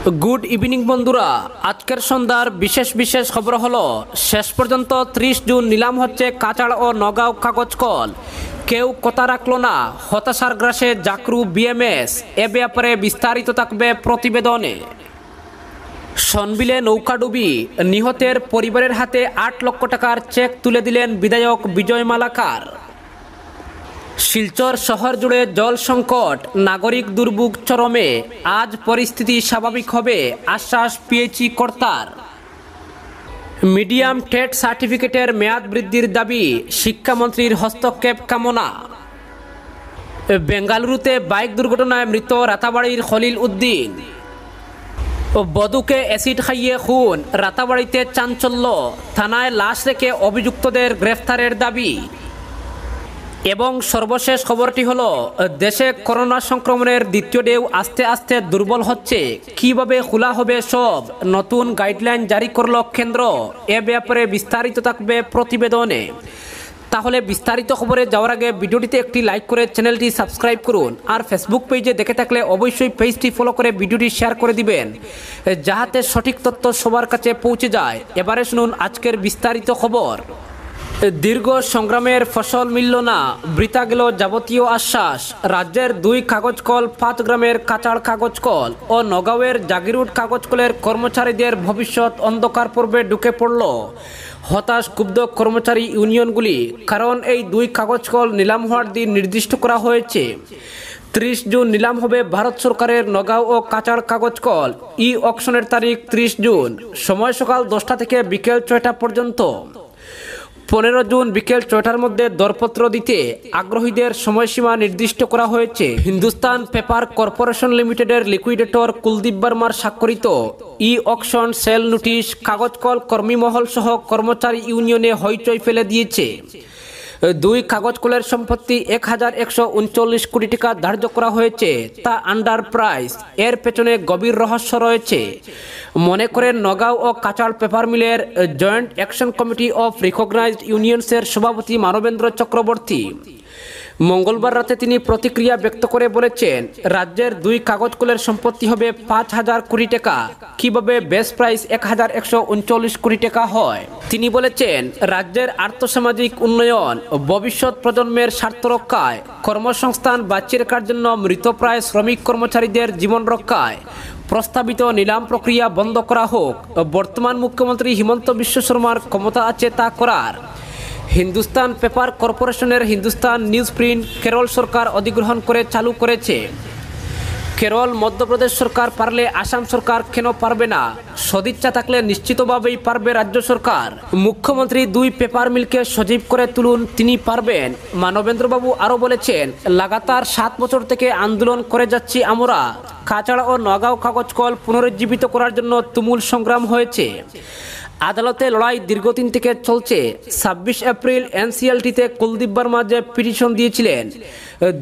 Good evening বন্ধুরা, আজকের সন্ধ্যার বিশেষ খবর হলো শেষ পর্যন্ত 30 জুন নিলাম হচ্ছে কাছাড় ও নগাঁও কাগজ কল। কেউ কথা রাখলো না, হতাশার গ্রাসে জাকরু বিএমএস। এ ব্যাপারে বিস্তারিত থাকবে প্রতিবেদনে। সনবিলে নৌকাডুবি, নিহতের পরিবারের হাতে 8 লক্ষ টাকার চেক তুলে দিলেন বিধায়ক বিজয় মালাকার। শিলচর শহর জুড়ে জল সংকট, নাগরিক দুর্ভোগ চরমে। আজ পরিস্থিতি স্বাভাবিক হবে, আশ্বাস পিএইচই কর্তার। মিডিয়াম টেট সার্টিফিকেটের মেয়াদ বৃদ্ধির দাবি, শিক্ষামন্ত্রীর হস্তক্ষেপ কামনা। বেঙ্গালুরুতে বাইক দুর্ঘটনায় মৃত রাতাবাড়ির খলিল উদ্দিন। বধূকে অ্যাসিড খাইয়ে খুন, রাতাবাড়িতে চাঞ্চল্য। থানায় লাশ রেখে অভিযুক্তদের গ্রেফতারের দাবি। এবং সর্বশেষ খবরটি হলো, দেশে করোনা সংক্রমণের দ্বিতীয় ঢেউ আস্তে আস্তে দুর্বল হচ্ছে। কিভাবে খোলা হবে সব, নতুন গাইডলাইন জারি করল কেন্দ্র। এ ব্যাপারে বিস্তারিত থাকবে প্রতিবেদনে। তাহলে বিস্তারিত খবরে যাওয়ার আগে ভিডিওটিতে একটি লাইক করে চ্যানেলটি সাবস্ক্রাইব করুন। আর ফেসবুক পেজে দেখে থাকলে অবশ্যই পেজটি ফলো করে ভিডিওটি শেয়ার করে দিবেন, যাহাতে সঠিক তথ্য সবার কাছে পৌঁছে যায়। এবারে শুনুন আজকের বিস্তারিত খবর। দীর্ঘ সংগ্রামের ফসল মিলল না, বৃথা গেল যাবতীয় আশ্বাস। রাজ্যের 2 কাগজ কল, 5 গ্রামের কাছাড় কাগজ কল ও নগাঁওয়ের জাগিরুড কাগজ কলের কর্মচারীদের ভবিষ্যৎ অন্ধকার পর্বে ঢুকে পড়ল। হতাশ ক্ষুব্ধ কর্মচারী ইউনিয়নগুলি, কারণ এই 2 কাগজ কল নিলাম হওয়ার দিন নির্দিষ্ট করা হয়েছে। 30 জুন নিলাম হবে ভারত সরকারের নগাঁও ও কাছাড় কাগজ কল। ই অকশনের তারিখ 30 জুন, সময় সকাল 10টা থেকে বিকেল 6টা পর্যন্ত। 15 জুন বিকেল 6টার মধ্যে দরপত্র দিতে আগ্রহীদের সময়সীমা নির্দিষ্ট করা হয়েছে। হিন্দুস্তান পেপার কর্পোরেশন লিমিটেডের লিকুইডেটর কুলদীপ বর্মার স্বাক্ষরিত ই অকশন সেল নোটিশ কাগজ কল কর্মীমহল সহ কর্মচারী ইউনিয়নে হইচই ফেলে দিয়েছে। 2 কাগজ কলের সম্পত্তি 1139 কোটি টাকা ধার্য করা হয়েছে, তা আন্ডার প্রাইস। এর পেছনে গভীর রহস্য রয়েছে, মনে করেন নগাঁও ও কাছাড় পেপার মিলের joint action committee of recognised ইউনিয়নসের সভাপতি মানবেন্দ্র চক্রবর্তী। মঙ্গলবার রাতে তিনি প্রতিক্রিয়া ব্যক্ত করে বলেছেন, রাজ্যের 2 কাগজ কলের সম্পত্তি হবে 5000 কোটি টাকা। কিভাবে বেস প্রাইস 1139 কোটি টাকা হয়? তিনি বলেছেন, রাজ্যের আর্থসামাজিক উন্নয়ন, ভবিষ্যৎ প্রজন্মের স্বার্থ রক্ষায়, কর্মসংস্থান বাঁচিয়ে রাখার জন্য মৃতপ্রায় শ্রমিক কর্মচারীদের জীবন রক্ষায় প্রস্তাবিত নিলাম প্রক্রিয়া বন্ধ করা হোক। বর্তমান মুখ্যমন্ত্রী হিমন্ত বিশ্ব শর্মার ক্ষমতা আছে তা করার। হিন্দুস্তান পেপার কর্পোরেশনের হিন্দুস্তান নিউজ প্রিন্ট কেরল সরকার অধিগ্রহণ করে চালু করেছে। কেরল মধ্যপ্রদেশ সরকার পারলে আসাম সরকার কেন পারবে না? সদিচ্ছা থাকলে নিশ্চিতভাবেই পারবে রাজ্য সরকার। মুখ্যমন্ত্রী 2 পেপার মিলকে সজীব করে তুলুন, তিনি পারবেন। মানবেন্দ্রবাবু আরও বলেছেন, লাগাতার 7 বছর থেকে আন্দোলন করে যাচ্ছি আমরা। কাছাড় ও নগাঁও কাগজ কল পুনরুজ্জীবিত করার জন্য তুমুল সংগ্রাম হয়েছে। আদালতে লড়াই দীর্ঘদিন থেকে চলছে। 26 এপ্রিল এনসিএলটিতে কুলদীপ বর্মা যে পিটিশন দিয়েছিলেন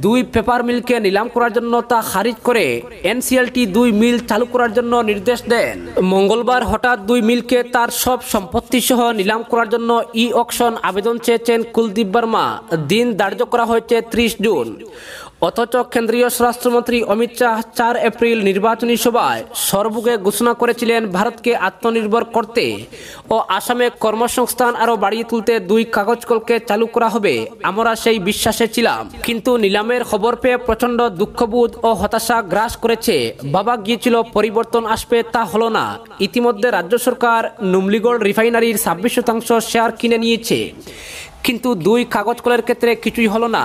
2 পেপার মিলকে নিলাম করার জন্য, তা খারিজ করে এনসিএলটি 2 মিল চালু করার জন্য নির্দেশ দেন। মঙ্গলবার হঠাৎ 2 মিলকে তার সব সম্পত্তি সহ নিলাম করার জন্য ই অকশন আবেদন চেয়েছেন কুলদীপ বর্মা। দিন ধার্য করা হয়েছে 30 জুন। অথচ কেন্দ্রীয় স্বরাষ্ট্রমন্ত্রী অমিত শাহ 4 এপ্রিল নির্বাচনী সভায় সর্বগে ঘোষণা করেছিলেন ভারতকে আত্মনির্ভর করতে ও আসামে কর্মসংস্থান আরও বাড়িয়ে তুলতে 2 কাগজ কলকে চালু করা হবে। আমরা সেই বিশ্বাসে ছিলাম, কিন্তু নিলামের খবর পেয়ে প্রচণ্ড দুঃখবোধ ও হতাশা গ্রাস করেছে। ভাবা গিয়েছিল পরিবর্তন আসবে, তা হলো না। ইতিমধ্যে রাজ্য সরকার নুমলিগড় রিফাইনারির 26% শেয়ার কিনে নিয়েছে, কিন্তু 2 কাগজ কলের ক্ষেত্রে কিছুই হলো না।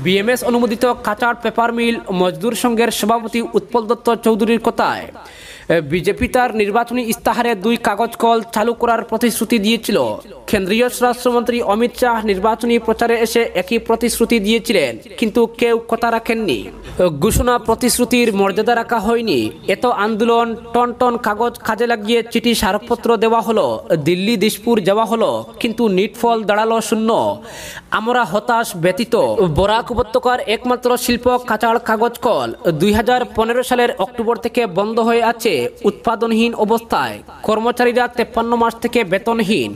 বিএমএস অনুমোদিত কাছাড় পেপার মিল মজদুর সংঘের সভাপতি উৎপল দত্ত চৌধুরীর কথায়, বিজেপি তার নির্বাচনী ইস্তাহারে 2 কাগজ কল চালু করার প্রতিশ্রুতি দিয়েছিল। কেন্দ্রীয় স্বরাষ্ট্রমন্ত্রী অমিত শাহ নির্বাচনী প্রচারে এসে একই প্রতিশ্রুতি দিয়েছিলেন, কিন্তু কেউ কথা রাখেননি। ঘোষণা প্রতিশ্রুতির মর্যাদা রাখা হয়নি। এত আন্দোলন, টন টন কাগজ কাজে লাগিয়ে চিঠি স্মারকপত্র দেওয়া হলো, দিল্লি দিশপুর যাওয়া হলো, কিন্তু নিটফল দাঁড়ালো শূন্য। আমরা হতাশ, ব্যতীত। বরাক উপত্যকার একমাত্র শিল্প কাছাড় কাগজ কল 2015 সালের অক্টোবর থেকে বন্ধ হয়ে আছে, উৎপাদনহীন অবস্থায়। কর্মচারীরা 53 মাস থেকে বেতনহীন।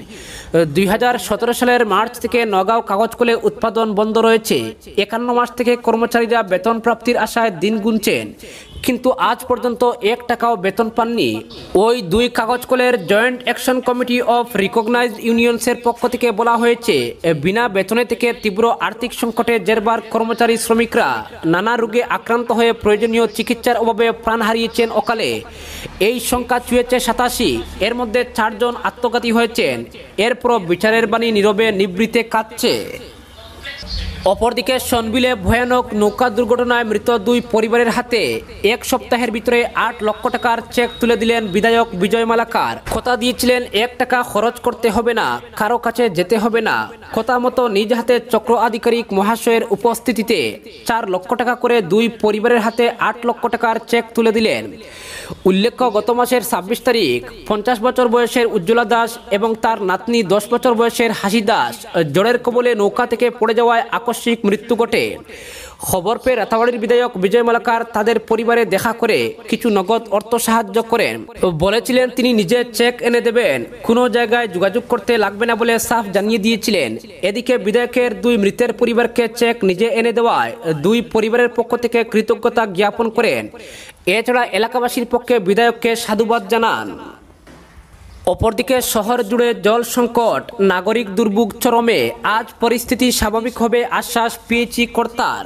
2017 সালের মার্চ থেকে নগাঁও কাগজ কলে উৎপাদন বন্ধ রয়েছে। 51 মাস থেকে কর্মচারীরা বেতন প্রাপ্তির আশায় দিন গুনছেন, কিন্তু আজ পর্যন্ত 1 টাকাও বেতন পাননি। ওই 2 কাগজ কলের joint action committee of recognised ইউনিয়নসের পক্ষ থেকে বলা হয়েছে, বিনা বেতনে থেকে তীব্র আর্থিক সংকটে জেরবার কর্মচারী শ্রমিকরা নানা রোগে আক্রান্ত হয়ে প্রয়োজনীয় চিকিৎসার অভাবে প্রাণ হারিয়েছেন অকালে। এই সংখ্যা ছুঁয়েছে 87, এর মধ্যে 4 জন আত্মঘাতী হয়েছেন। এরপর বিচারের বাণী নীরবে নিবৃতে কাঁদছে। অপরদিকে সনবিলে ভয়ানক নৌকা দুর্ঘটনায় মৃত 2 পরিবারের হাতে 1 সপ্তাহের ভিতরে 8 লক্ষ টাকার চেক তুলে দিলেন বিধায়ক বিজয় মালাকার। কথা দিয়েছিলেন 1 টাকা খরচ করতে হবে না, কারো কাছে যেতে হবে না। কথা মতো নিজ হাতে চক্র আধিকারিক মহাশয়ের উপস্থিতিতে 4 লক্ষ টাকা করে 2 পরিবারের হাতে 8 লক্ষ টাকার চেক তুলে দিলেন। উল্লেখ্য, গত মাসের 26 তারিখ 50 বছর বয়সের উজ্জ্বলা দাস এবং তার নাতনি 10 বছর বয়সের হাসি দাস জ্বরের কবলে নৌকা থেকে পড়ে যাওয়ায় আকস্মিক মৃত্যু ঘটে। খবর পেয়ে রাতাবাড়ির বিধায়ক বিজয় মালাকার তাদের পরিবারে দেখা করে কিছু নগদ অর্থ সাহায্য করেন। বলেছিলেন তিনি নিজে চেক এনে দেবেন, কোনো জায়গায় যোগাযোগ করতে লাগবে না বলে সাফ জানিয়ে দিয়েছিলেন। এদিকে বিধায়কের 2 মৃতের পরিবারকে চেক নিজে এনে দেওয়ায় 2 পরিবারের পক্ষ থেকে কৃতজ্ঞতা জ্ঞাপন করেন। এছাড়া এলাকাবাসীর পক্ষে বিধায়ককে সাধুবাদ জানান। অপরদিকে শহর জুড়ে জল সংকট, নাগরিক দুর্ভোগ চরমে। আজ পরিস্থিতি স্বাভাবিক হবে আশ্বাস পিএইচই কর্তার।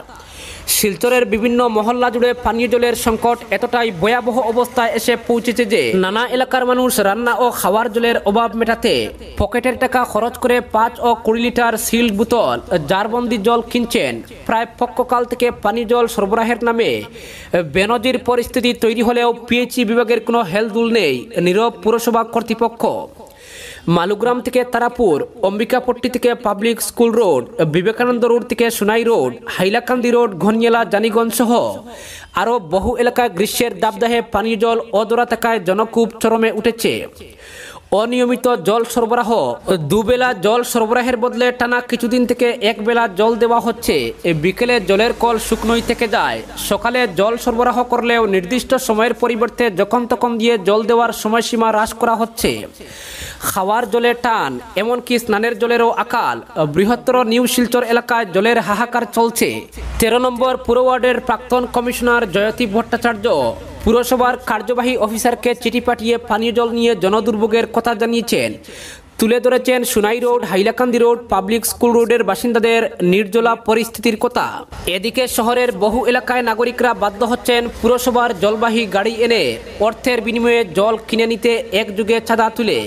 শিলচরের বিভিন্ন মহল্লা জুড়ে পানীয় জলের সংকট এতটাই ভয়াবহ অবস্থায় এসে পৌঁছেছে যে নানা এলাকার মানুষ রান্না ও খাওয়ার জলের অভাব মেটাতে পকেটের টাকা খরচ করে 5 ও 20 লিটার সিল্ড বোতল জারবন্দি জল কিনছেন। প্রায় পক্ষকাল থেকে পানীয় জল সরবরাহের নামে বেনজির পরিস্থিতি তৈরি হলেও পিএইচই বিভাগের কোনো হেলদুল নেই। নীরব পুরসভা কর্তৃপক্ষ। মালুগ্রাম থেকে তারাপুর, অম্বিকাপট্টি থেকে public school road, Vivekananda road থেকে সোনাই রোড, হাইলাকান্দি রোড, ঘনিয়ালা, জানিগঞ্জ সহ আরও বহু এলাকায় গ্রীষ্মের দাবদাহে পানীয় জল অধরা থাকায় জনক্ষোভ চরমে উঠেছে। অনিয়মিত জল সরবরাহ, 2 বেলা জল সরবরাহের বদলে টানা কিছুদিন থেকে 1 বেলা জল দেওয়া হচ্ছে। বিকেলে জলের কল শুকনোই থেকে যায়। সকালে জল সরবরাহ করলেও নির্দিষ্ট সময়ের পরিবর্তে যখন তখন দিয়ে জল দেওয়ার সময়সীমা হ্রাস করা হচ্ছে। খাওয়ার জলে টান, এমনকি স্নানের জলেরও আকাল। বৃহত্তর নিউ শিলচর এলাকায় জলের হাহাকার চলছে। 13 নম্বর পুর ওয়ার্ডের প্রাক্তন কমিশনার জয়তী ভট্টাচার্য পুরসভার কার্যবাহী অফিসারকে চিঠি পাঠিয়ে পানীয় জল নিয়ে জনদুর্ভোগের কথা জানিয়েছেন। তুলে ধরেছেন Sonai road, Hailakandi road, public school রোডের বাসিন্দাদের নির্জলা পরিস্থিতির কথা। এদিকে শহরের বহু এলাকায় নাগরিকরা বাধ্য হচ্ছেন পুরসভার জলবাহী গাড়ি এনে অর্থের বিনিময়ে জল কিনে নিতে একযোগে চাঁদা তুলে।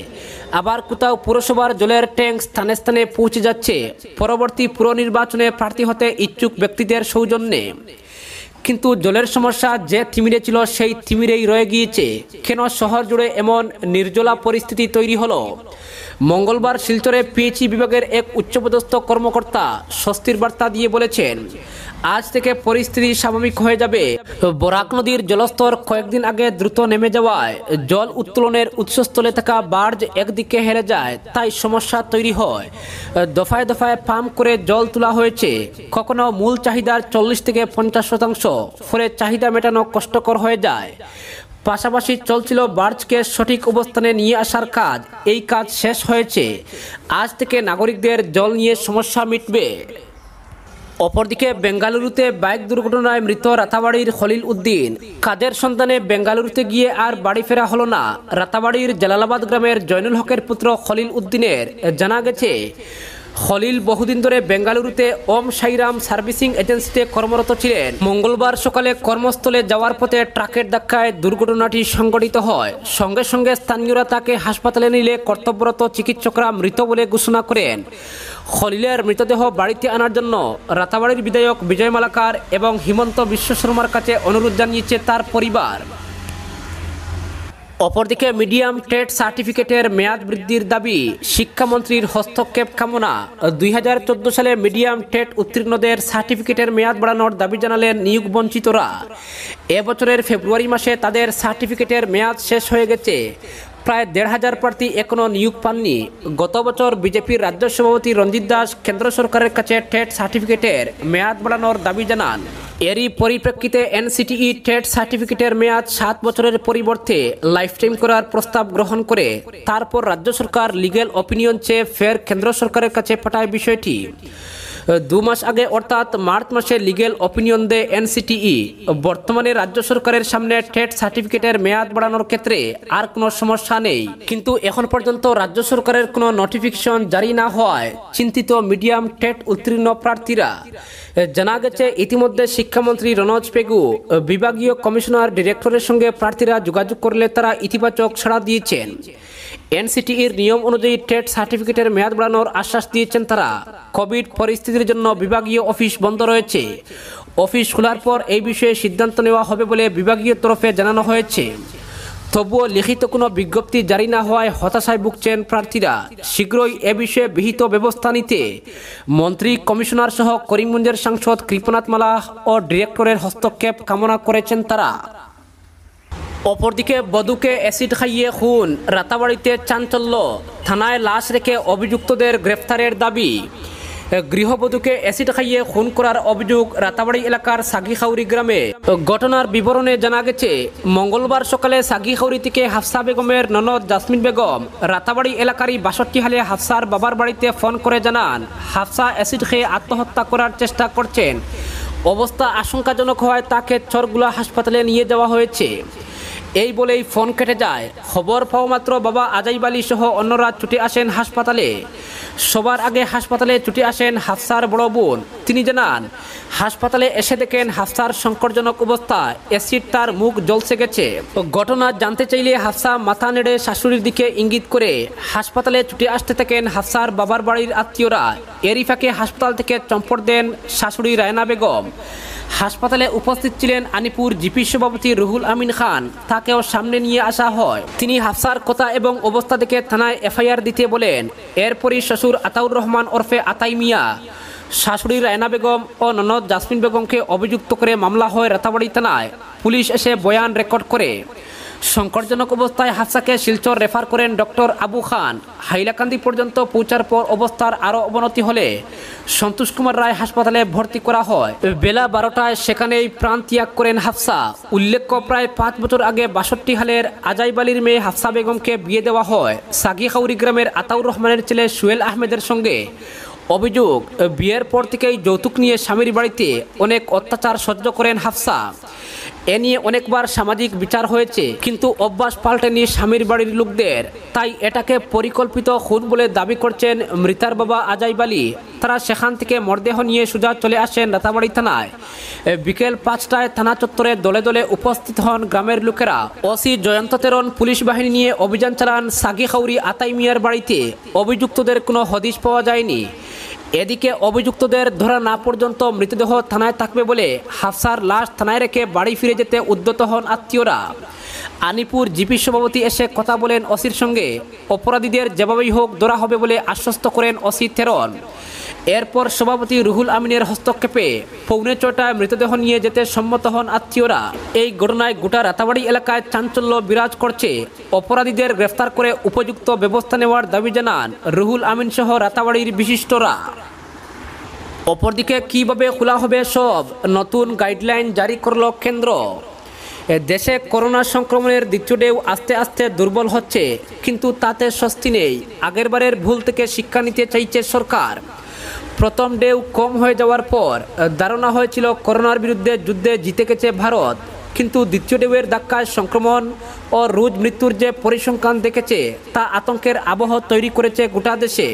আবার কোথাও পুরসভার জলের ট্যাঙ্ক স্থানে স্থানে পৌঁছে যাচ্ছে পরবর্তী পুর নির্বাচনে প্রার্থী হতে ইচ্ছুক ব্যক্তিদের সৌজন্যে। কিন্তু জলের সমস্যা যে তিমিরে ছিল সেই তিমিরেই রয়ে গিয়েছে। কেন শহর জুড়ে এমন নির্জলা পরিস্থিতি তৈরি হলো? মঙ্গলবার শিলচরে পিএইচই বিভাগের এক উচ্চপদস্থ কর্মকর্তা স্বস্তির বার্তা দিয়ে বলেছেন, আজ থেকে পরিস্থিতি স্বাভাবিক হয়ে যাবে। বরাক নদীর জলস্তর কয়েকদিন আগে দ্রুত নেমে যাওয়ায় জল উত্তোলনের উৎসস্থলে থাকা বার্জ একদিকে হেরে যায়, তাই সমস্যা তৈরি হয়। দফায় দফায় পাম্প করে জল তোলা হয়েছে। কখনো মূল চাহিদার 40 থেকে 50%, ফলে চাহিদা মেটানো কষ্টকর হয়ে যায়। পাশাপাশি চলছিল বার্জকে সঠিক অবস্থানে নিয়ে আসার কাজ। এই কাজ শেষ হয়েছে। আজ থেকে নাগরিকদের জল নিয়ে সমস্যা মিটবে। অপরদিকে বেঙ্গালুরুতে বাইক দুর্ঘটনায় মৃত রাতাবাড়ির খলিল উদ্দিন। কাজের সন্ধানে বেঙ্গালুরুতে গিয়ে আর বাড়ি ফেরা হলো না। রাতাবাড়ির জালালাবাদ গ্রামের জয়নুল হকের পুত্র খলিল উদ্দিনের। জানা গেছে, খলিল বহুদিন ধরে বেঙ্গালুরুতে ওম সাইরাম সার্ভিসিং এজেন্সিতে কর্মরত ছিলেন। মঙ্গলবার সকালে কর্মস্থলে যাওয়ার পথে ট্রাকের ধাক্কায় দুর্ঘটনাটি সংঘটিত হয়। সঙ্গে সঙ্গে স্থানীয়রা তাকে হাসপাতালে নিলে কর্তব্যরত চিকিৎসকরা মৃত বলে ঘোষণা করেন। খলিলের মৃতদেহ বাড়িতে আনার জন্য রাতাবাড়ির বিধায়ক বিজয় মালাকার এবং হিমন্ত বিশ্ব শর্মার কাছে অনুরোধ জানিয়েছে তার পরিবার। অপরদিকে মিডিয়াম টেট সার্টিফিকেটের মেয়াদ বৃদ্ধির দাবি, শিক্ষামন্ত্রীর হস্তক্ষেপ কামনা। 2014 সালে মিডিয়াম টেট উত্তীর্ণদের সার্টিফিকেটের মেয়াদ বাড়ানোর দাবি জানালেন নিয়োগ বঞ্চিতরা। এবছরের ফেব্রুয়ারি মাসে তাদের সার্টিফিকেটের মেয়াদ শেষ হয়ে গেছে। প্রায় ১,৫০০ প্রার্থী এখনও নিয়োগ পাননি। গত বছর বিজেপির রাজ্য সভাপতি রঞ্জিত দাস কেন্দ্র সরকারের কাছে টেট সার্টিফিকেটের মেয়াদ বাড়ানোর দাবি জানান। এরই পরিপ্রেক্ষিতে এনসিটিই টেট সার্টিফিকেটের মেয়াদ ৭ বছরের পরিবর্তে লাইফ টাইম করার প্রস্তাব গ্রহণ করে তারপর রাজ্য সরকার লিগ্যাল অপিনিয়ন চেয়ে ফের কেন্দ্র সরকারের কাছে পাঠায় বিষয়টি। ২ মাস আগে অর্থাৎ মার্চ মাসে লিগ্যাল অপিনিয়ন দেয় এনসিটিই। বর্তমানে রাজ্য সরকারের সামনে টেট সার্টিফিকেটের মেয়াদ বাড়ানোর ক্ষেত্রে আর কোনো সমস্যা নেই, কিন্তু এখন পর্যন্ত রাজ্য সরকারের কোনো নোটিফিকেশন জারি না হওয়ায় চিন্তিত মিডিয়াম টেট উত্তীর্ণ প্রার্থীরা। জানা গেছে ইতিমধ্যে শিক্ষামন্ত্রী রনজ পেগু বিভাগীয় কমিশনার ডিরেক্টরের সঙ্গে প্রার্থীরা যোগাযোগ করলে তারা ইতিবাচক সাড়া দিয়েছেন। এনসিটিইর নিয়ম অনুযায়ী টেট সার্টিফিকেটের মেয়াদ বাড়ানোর আশ্বাস দিয়েছেন তারা। কোভিড পরিস্থিতির জন্য বিভাগীয় অফিস বন্ধ রয়েছে। অফিস খোলার পর এই বিষয়ে সিদ্ধান্ত নেওয়া হবে বলে বিভাগীয় তরফে জানানো হয়েছে। তবুও লিখিত কোনো বিজ্ঞপ্তি জারি না হওয়ায় হতাশায় ভুগছেন প্রার্থীরা। শীঘ্রই এ বিষয়ে বিহিত ব্যবস্থা নিতে মন্ত্রী, কমিশনার সহ করিমগঞ্জের সাংসদ কৃপনাথ মালা ও ডিরেক্টরের হস্তক্ষেপ কামনা করেছেন তারা। অপরদিকে বধূকে অ্যাসিড খাইয়ে খুন, রাতাবাড়িতে চাঞ্চল্য, থানায় লাশ রেখে অভিযুক্তদের গ্রেফতারের দাবি। গৃহবধূকে অ্যাসিড খাইয়ে খুন করার অভিযোগ রাতাবাড়ি এলাকার সাগিখাউরি গ্রামে। ঘটনার বিবরণে জানা গেছে, মঙ্গলবার সকালে সাগিখাউরি থেকে হাফসা বেগমের ননদ জাসমিন বেগম রাতাবাড়ি এলাকারই ৬২ হালে হাফসার বাবার বাড়িতে ফোন করে জানান হাফসা অ্যাসিড খেয়ে আত্মহত্যা করার চেষ্টা করছেন। অবস্থা আশঙ্কাজনক হওয়ায় তাকে চরগুলা হাসপাতালে নিয়ে যাওয়া হয়েছে। এই বলেই ফোন কেটে যায়। খবর পাওয়া মাত্র বাবা আজাইব আলী সহ অন্যরা ছুটে আসেন হাসপাতালে। সবার আগে হাসপাতালে ছুটে আসেন হাফসার বড় বোন। তিনি জানান, হাসপাতালে এসে দেখেন হাফসার সংকটজনক অবস্থা, অ্যাসিড তার মুখ জ্বলসে গেছে। ঘটনা জানতে চাইলে হাফসা মাথা নেড়ে শাশুড়ির দিকে ইঙ্গিত করে হাসপাতালে ছুটে আসতে থাকেন হাফসার বাবার বাড়ির আত্মীয়রা। এরই ফাঁকে হাসপাতাল থেকে চম্পট দেন শাশুড়ি রায়না বেগম। হাসপাতালে উপস্থিত ছিলেন আনিপুর জিপি সভাপতি রুহুল আমিন খান। তাকেও সামনে নিয়ে আসা হয়। তিনি হাফসার কথা এবং অবস্থা দেখে থানায় এফআইআর দিতে বলেন। এরপরই শ্বশুর আতাউর রহমান ওরফে আতাই মিয়া, শাশুড়ি রায়না বেগম ও ননদ জাসমিন বেগমকে অভিযুক্ত করে মামলা হয় রাতাবাড়ি থানায়। পুলিশ এসে বয়ান রেকর্ড করে। সংকটজনক অবস্থায় হাফসাকে শিলচর রেফার করেন ডক্টর আবু খান। হাইলাকান্দি পর্যন্ত পৌঁছার পর অবস্থার আরও অবনতি হলে সন্তোষ কুমার রায় হাসপাতালে ভর্তি করা হয়। বেলা ১২টায় সেখানেই প্রাণ ত্যাগ করেন হাফসা। উল্লেখ্য, প্রায় ৫ বছর আগে ৬২ হালের আজাইব আলীর মেয়ে হাফসা বেগমকে বিয়ে দেওয়া হয় সাগিখাউরি গ্রামের আতাউর রহমানের ছেলে সুয়েল আহমেদের সঙ্গে। অভিযোগ, বিয়ের পর থেকেই যৌতুক নিয়ে স্বামীর বাড়িতে অনেক অত্যাচার সহ্য করেন হাফসা। এ নিয়ে অনেকবার সামাজিক বিচার হয়েছে, কিন্তু অভ্যাস পাল্টেনি স্বামীর বাড়ির লোকদের। তাই এটাকে পরিকল্পিত খুন বলে দাবি করছেন মৃতার বাবা আজাইব আলী। তারা সেখান থেকে মরদেহ নিয়ে সোজা চলে আসেন রাতাবাড়ি থানায়। বিকেল ৫টায় থানা চত্বরে দলে দলে উপস্থিত হন গ্রামের লোকেরা। ওসি জয়ন্ত তেরন পুলিশ বাহিনী নিয়ে অভিযান চালান সাগিখাউরি আতাই মিয়ার বাড়িতে। অভিযুক্তদের কোনো হদিশ পাওয়া যায়নি। এদিকে অভিযুক্তদের ধরা না পর্যন্ত মৃতদেহ থানায় থাকবে বলে হাফসার লাশ থানায় রেখে বাড়ি ফিরে যেতে উদ্যত হন আত্মীয়রা। আনিপুর জিপি সভাপতি এসে কথা বলেন ওসির সঙ্গে। অপরাধীদের যেভাবেই হোক ধরা হবে বলে আশ্বস্ত করেন ওসি থেরন। এরপর সভাপতি রুহুল আমিনের হস্তক্ষেপে পৌনে ৬টায় মৃতদেহ নিয়ে যেতে সম্মত হন আত্মীয়রা। এই ঘটনায় গোটা রাতাবাড়ি এলাকায় চাঞ্চল্য বিরাজ করছে। অপরাধীদের গ্রেফতার করে উপযুক্ত ব্যবস্থা নেওয়ার দাবি জানান রুহুল আমিন সহ রাতাবাড়ির বিশিষ্টরা। অপরদিকে কিভাবে খোলা হবে সব, নতুন গাইডলাইন জারি করল কেন্দ্র। দেশে করোনা সংক্রমণের দ্বিতীয় ঢেউ আস্তে আস্তে দুর্বল হচ্ছে, কিন্তু তাতে স্বস্তি নেই। আগেরবারের ভুল থেকে শিক্ষা নিতে চাইছে সরকার। প্রথম ঢেউ কম হয়ে যাওয়ার পর ধারণা হয়েছিল করোনার বিরুদ্ধে যুদ্ধে জিতে গেছে ভারত, কিন্তু দ্বিতীয় ঢেউয়ের ধাক্কায় সংক্রমণ ও রোজ মৃত্যুর যে পরিসংখ্যান দেখেছে তা আতঙ্কের আবহ তৈরি করেছে গোটা দেশে।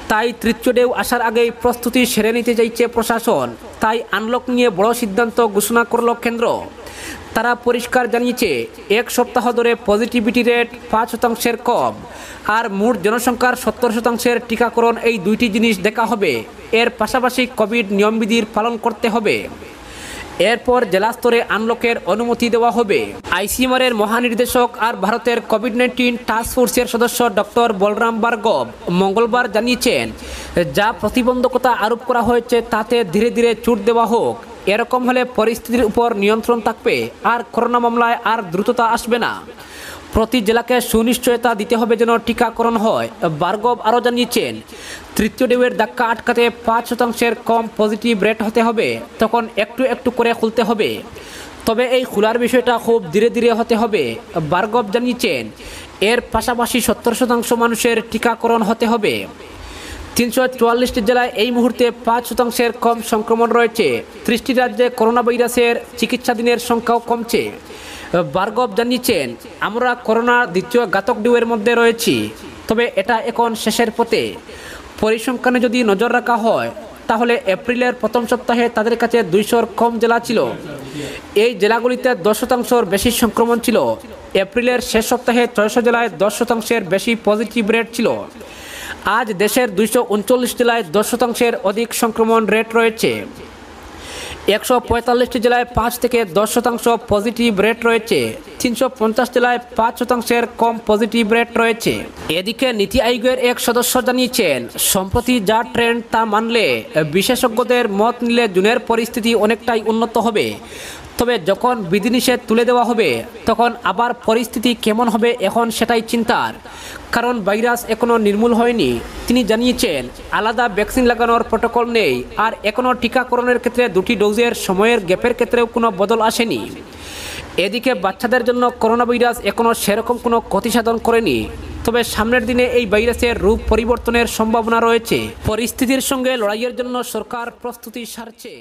তাই তৃতীয় ঢেউ আসার আগেই প্রস্তুতি সেরে নিতে চাইছে প্রশাসন। তাই আনলক নিয়ে বড় সিদ্ধান্ত ঘোষণা করল কেন্দ্র। তারা পরিষ্কার জানিয়েছে, ১ সপ্তাহ ধরে পজিটিভিটি রেট ৫% কম আর মোট জনসংখ্যার ৭০% টিকাকরণ, এই দুইটি জিনিস দেখা হবে। এর পাশাপাশি কোভিড নিয়মবিধির পালন করতে হবে। এরপর জেলা স্তরে আনলকের অনুমতি দেওয়া হবে। আইসিএমআরের মহানির্দেশক আর ভারতের কোভিড-19 টাস্ক ফোর্সের সদস্য ডক্টর বলরাম ভার্গব মঙ্গলবার জানিয়েছেন, যা প্রতিবন্ধকতা আরোপ করা হয়েছে তাতে ধীরে ধীরে ছুট দেওয়া হোক। এরকম হলে পরিস্থিতির উপর নিয়ন্ত্রণ থাকবে আর করোনা মামলায় আর দ্রুততা আসবে না। প্রতি জেলাকে সুনিশ্চয়তা দিতে হবে যেন টিকাকরণ হয়। ভার্গব আরও জানিয়েছেন, তৃতীয় ঢেউয়ের ধাক্কা আটকাতে 5% কম পজিটিভ রেট হতে হবে, তখন একটু একটু করে খুলতে হবে। তবে এই খোলার বিষয়টা খুব ধীরে ধীরে হতে হবে। ভার্গব জানিয়েছেন, এর পাশাপাশি 70% মানুষের টিকাকরণ হতে হবে। 344টি জেলায় এই মুহূর্তে 5% কম সংক্রমণ রয়েছে। 30টি রাজ্যে করোনা ভাইরাসের চিকিৎসাধীনের সংখ্যাও কমছে। ভার্গব জানিয়েছেন, আমরা করোনার দ্বিতীয় ঘাতক ঢেউয়ের মধ্যে রয়েছি, তবে এটা এখন শেষের পথে। পরিসংখ্যানে যদি নজর রাখা হয় তাহলে এপ্রিলের প্রথম সপ্তাহে তাদের কাছে 200-র কম জেলা ছিল। এই জেলাগুলিতে 10%-র বেশি সংক্রমণ ছিল। এপ্রিলের শেষ সপ্তাহে 600 জেলায় 10%-এর বেশি পজিটিভ রেট ছিল। আজ দেশের 239 জেলায় 10%-এর অধিক সংক্রমণ রেট রয়েছে। 145টি জেলায় 5 থেকে 10% পজিটিভ রেট রয়েছে। 350 জেলায় 5%-এর কম পজিটিভ রেট রয়েছে। এদিকে নীতি আয়োগের এক সদস্য জানিয়েছেন, সম্প্রতি যা ট্রেন্ড তা মানলে বিশেষজ্ঞদের মত নিলে জুনের পরিস্থিতি অনেকটাই উন্নত হবে। তবে যখন বিধিনিষেধ তুলে দেওয়া হবে তখন আবার পরিস্থিতি কেমন হবে এখন সেটাই চিন্তার, কারণ ভাইরাস এখনও নির্মূল হয়নি। তিনি জানিয়েছেন, আলাদা ভ্যাকসিন লাগানোর প্রটোকল নেই, আর এখনও টিকাকরণের ক্ষেত্রে 2টি ডোজের সময়ের গ্যাপের ক্ষেত্রেও কোনো বদল আসেনি। এদিকে বাচ্চাদের জন্য করোনা ভাইরাস এখনও সেরকম কোনো ক্ষতি সাধন করেনি, তবে সামনের দিনে এই ভাইরাসের রূপ পরিবর্তনের সম্ভাবনা রয়েছে। পরিস্থিতির সঙ্গে লড়াইয়ের জন্য সরকার প্রস্তুতি সারছে।